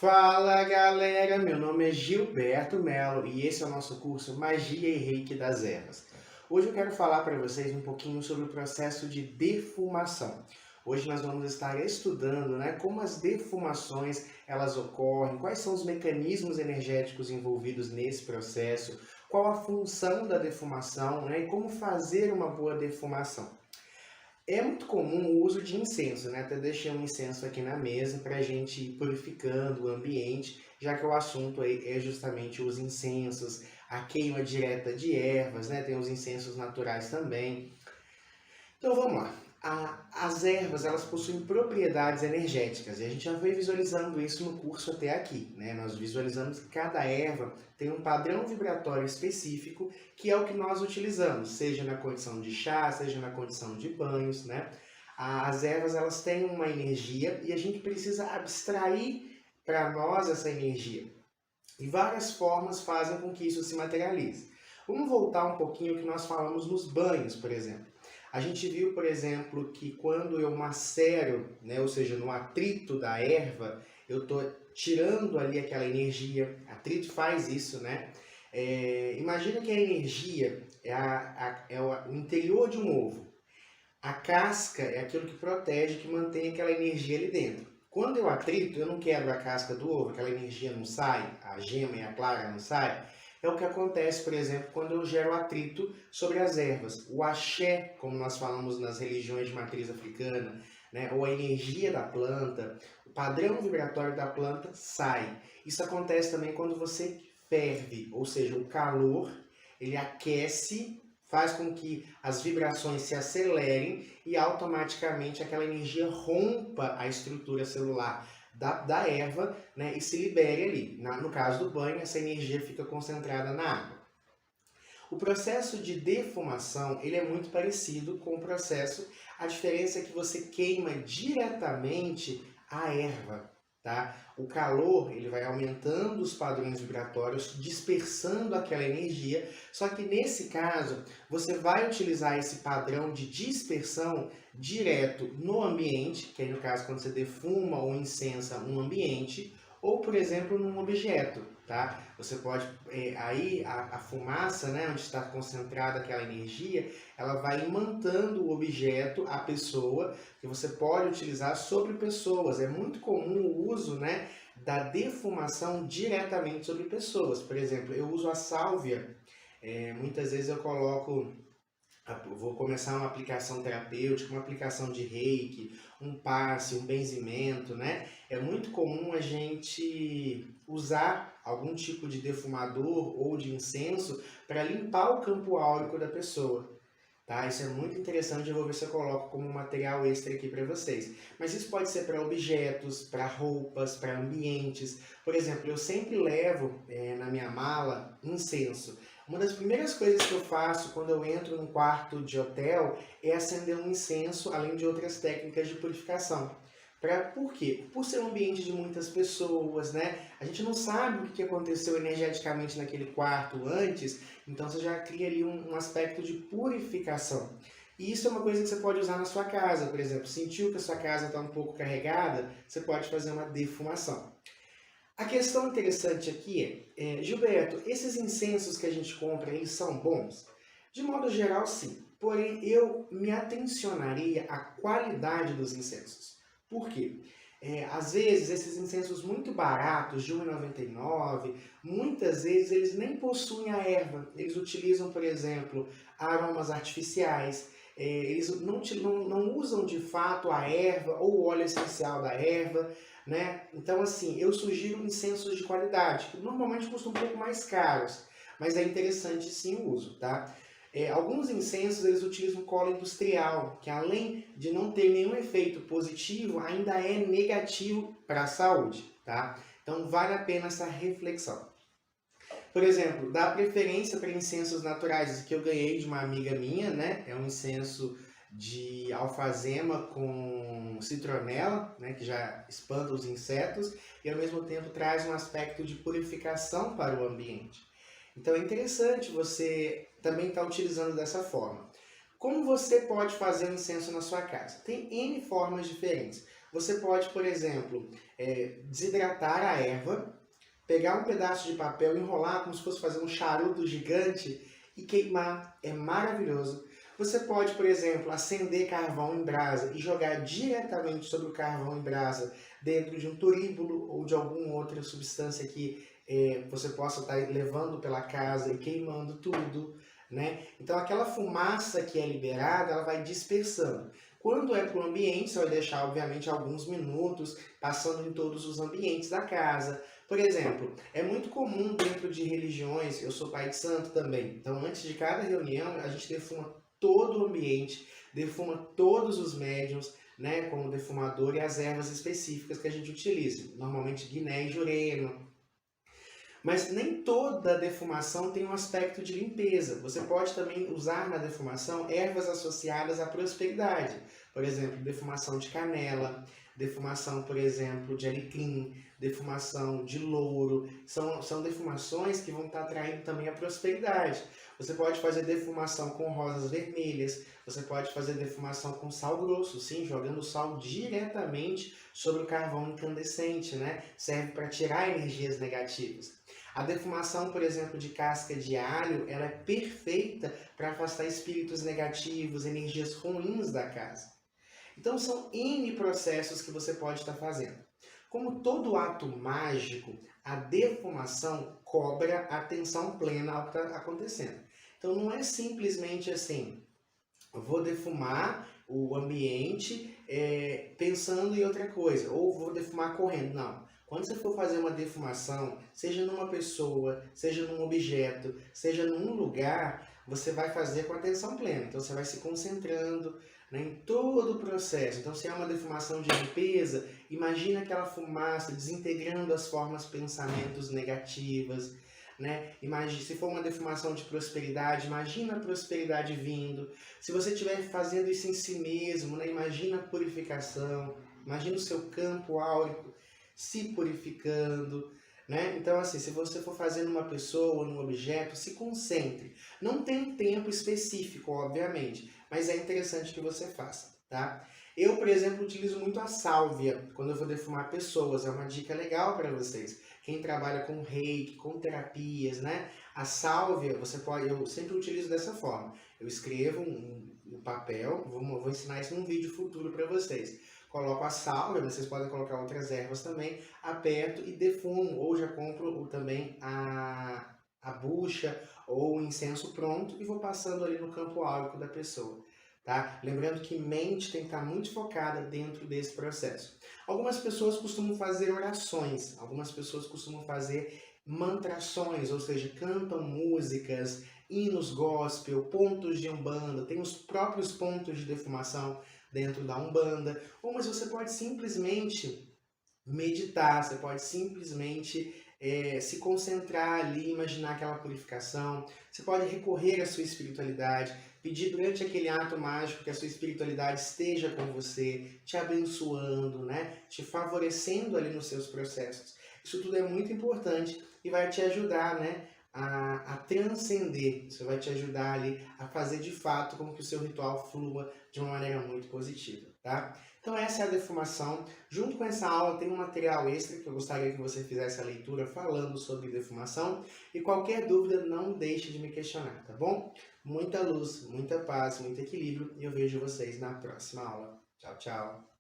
Fala galera, meu nome é Gilberto Melo e esse é o nosso curso Magia e Reiki das Ervas. Hoje eu quero falar para vocês um pouquinho sobre o processo de defumação. Hoje nós vamos estar estudando, como as defumações elas ocorrem, quais são os mecanismos energéticos envolvidos nesse processo, qual a função da defumação, e como fazer uma boa defumação. É muito comum o uso de incenso, Até deixei um incenso aqui na mesa para a gente ir purificando o ambiente, já que o assunto aí é justamente os incensos, a queima direta de ervas, Tem os incensos naturais também. Então vamos lá. As ervas elas possuem propriedades energéticas e a gente já foi visualizando isso no curso até aqui, Nós visualizamos que cada erva tem um padrão vibratório específico que é o que nós utilizamos, seja na condição de chá, seja na condição de banhos, As ervas elas têm uma energia e a gente precisa abstrair para nós essa energia. E várias formas fazem com que isso se materialize. Vamos voltar um pouquinho ao que nós falamos nos banhos, por exemplo. A gente viu, por exemplo, que quando eu macero, ou seja, no atrito da erva, eu estou tirando ali aquela energia. Atrito faz isso, Imagina que a energia é o interior de um ovo. A casca é aquilo que protege, que mantém aquela energia ali dentro. Quando eu atrito, eu não quebro a casca do ovo, aquela energia não sai, a gema e a clara não saem. É o que acontece, por exemplo, quando eu gero atrito sobre as ervas. O axé, como nós falamos nas religiões de matriz africana, ou a energia da planta, o padrão vibratório da planta sai. Isso acontece também quando você ferve, ou seja, o calor, ele aquece, faz com que as vibrações se acelerem e automaticamente aquela energia rompa a estrutura celular da erva, e se libere ali. No caso do banho, essa energia fica concentrada na água. O processo de defumação ele é muito parecido com o processo, a diferença é que você queima diretamente a erva. O calor ele vai aumentando os padrões vibratórios, dispersando aquela energia, só que nesse caso você vai utilizar esse padrão de dispersão direto no ambiente, que aí no caso quando você defuma ou incensa um ambiente, ou por exemplo num objeto. Você pode, aí a fumaça, onde está concentrada aquela energia, ela vai imantando o objeto, a pessoa, que você pode utilizar sobre pessoas. É muito comum o uso, da defumação diretamente sobre pessoas. Por exemplo, eu uso a sálvia, muitas vezes eu coloco, vou começar uma aplicação terapêutica, uma aplicação de reiki, um passe, um benzimento, É muito comum a gente usar algum tipo de defumador ou de incenso para limpar o campo áurico da pessoa. Isso é muito interessante, eu vou ver se eu coloco como material extra aqui para vocês. Mas isso pode ser para objetos, para roupas, para ambientes. Por exemplo, eu sempre levo na minha mala incenso. Uma das primeiras coisas que eu faço quando eu entro num quarto de hotel é acender um incenso, além de outras técnicas de purificação. Por quê? Por ser um ambiente de muitas pessoas, A gente não sabe o que aconteceu energeticamente naquele quarto antes, então você já cria ali um aspecto de purificação. E isso é uma coisa que você pode usar na sua casa, por exemplo. Sentiu que a sua casa está um pouco carregada, você pode fazer uma defumação. A questão interessante aqui Gilberto, esses incensos que a gente compra, eles são bons? De modo geral, sim. Porém, eu me atencionaria à qualidade dos incensos. Por quê? Às vezes, esses incensos muito baratos, de R$ 1,99, muitas vezes eles nem possuem a erva. Eles utilizam, por exemplo, aromas artificiais. Eles não usam de fato a erva ou o óleo essencial da erva. Então, assim, eu sugiro incensos de qualidade, que normalmente custam um pouco mais caros, mas é interessante sim o uso, alguns incensos eles utilizam cola industrial, que além de não ter nenhum efeito positivo, ainda é negativo para a saúde, Então vale a pena essa reflexão. Por exemplo, dá preferência para incensos naturais, que eu ganhei de uma amiga minha, É um incenso de alfazema com citronela, que já espanta os insetos e ao mesmo tempo traz um aspecto de purificação para o ambiente. Então é interessante você também estar utilizando dessa forma. Como você pode fazer um incenso na sua casa? Tem N formas diferentes. Você pode, por exemplo, desidratar a erva, pegar um pedaço de papel, enrolar como se fosse fazer um charuto gigante e queimar. É maravilhoso. Você pode, por exemplo, acender carvão em brasa e jogar diretamente sobre o carvão em brasa dentro de um turíbulo ou de alguma outra substância que você possa estar levando pela casa e queimando tudo, né? Então aquela fumaça que é liberada, ela vai dispersando. Quando é para o ambiente, você vai deixar, obviamente, alguns minutos passando em todos os ambientes da casa. Por exemplo, é muito comum dentro de religiões, eu sou pai de santo também, então antes de cada reunião a gente defuma todo o ambiente, defuma todos os médiuns, né, com o defumador e as ervas específicas que a gente utiliza, normalmente guiné e jurema. Mas nem toda defumação tem um aspecto de limpeza. Você pode também usar na defumação ervas associadas à prosperidade. Por exemplo, defumação de canela, defumação, por exemplo, de alecrim, defumação de louro. São defumações que vão estar atraindo também a prosperidade. Você pode fazer defumação com rosas vermelhas, você pode fazer defumação com sal grosso, sim, jogando sal diretamente sobre o carvão incandescente, né? Serve para tirar energias negativas. A defumação, por exemplo, de casca de alho, ela é perfeita para afastar espíritos negativos, energias ruins da casa. Então são N processos que você pode estar fazendo. Como todo ato mágico, a defumação cobra atenção plena ao que está acontecendo. Então não é simplesmente assim, eu vou defumar o ambiente pensando em outra coisa, ou vou defumar correndo. Não. Quando você for fazer uma defumação, seja numa pessoa, seja num objeto, seja num lugar, você vai fazer com atenção plena. Então você vai se concentrando, né, em todo o processo. Então se é uma defumação de limpeza, imagina aquela fumaça desintegrando as formas pensamentos negativas, né? Imagina, se for uma defumação de prosperidade, imagina a prosperidade vindo. Se você estiver fazendo isso em si mesmo, né? Imagina a purificação, imagina o seu campo áurico se purificando, né? Então, assim, se você for fazer numa pessoa ou num objeto, se concentre. Não tem tempo específico, obviamente, mas é interessante que você faça, tá? Eu, por exemplo, utilizo muito a sálvia quando eu vou defumar pessoas, é uma dica legal para vocês. Quem trabalha com reiki, com terapias, né? A sálvia, você pode, eu sempre utilizo dessa forma. Eu escrevo um papel, vou ensinar isso num vídeo futuro para vocês. Coloco a sálvia, vocês podem colocar outras ervas também, aperto e defumo, ou já compro também a bucha ou o incenso pronto e vou passando ali no campo áurico da pessoa. Tá? Lembrando que mente tem que estar muito focada dentro desse processo. Algumas pessoas costumam fazer orações, algumas pessoas costumam fazer mantrações, ou seja, cantam músicas, hinos gospel, pontos de umbanda, tem os próprios pontos de defumação dentro da umbanda, ou mas você pode simplesmente meditar, você pode simplesmente se concentrar ali, imaginar aquela purificação, você pode recorrer à sua espiritualidade, pedir durante aquele ato mágico que a sua espiritualidade esteja com você, te abençoando, né? Te favorecendo ali nos seus processos. Isso tudo é muito importante e vai te ajudar, né? A transcender, isso vai te ajudar ali a fazer de fato com que o seu ritual flua de uma maneira muito positiva, tá? Então essa é a defumação. Junto com essa aula tem um material extra que eu gostaria que você fizesse a leitura falando sobre defumação. E qualquer dúvida, não deixe de me questionar, tá bom? Muita luz, muita paz, muito equilíbrio e eu vejo vocês na próxima aula. Tchau, tchau!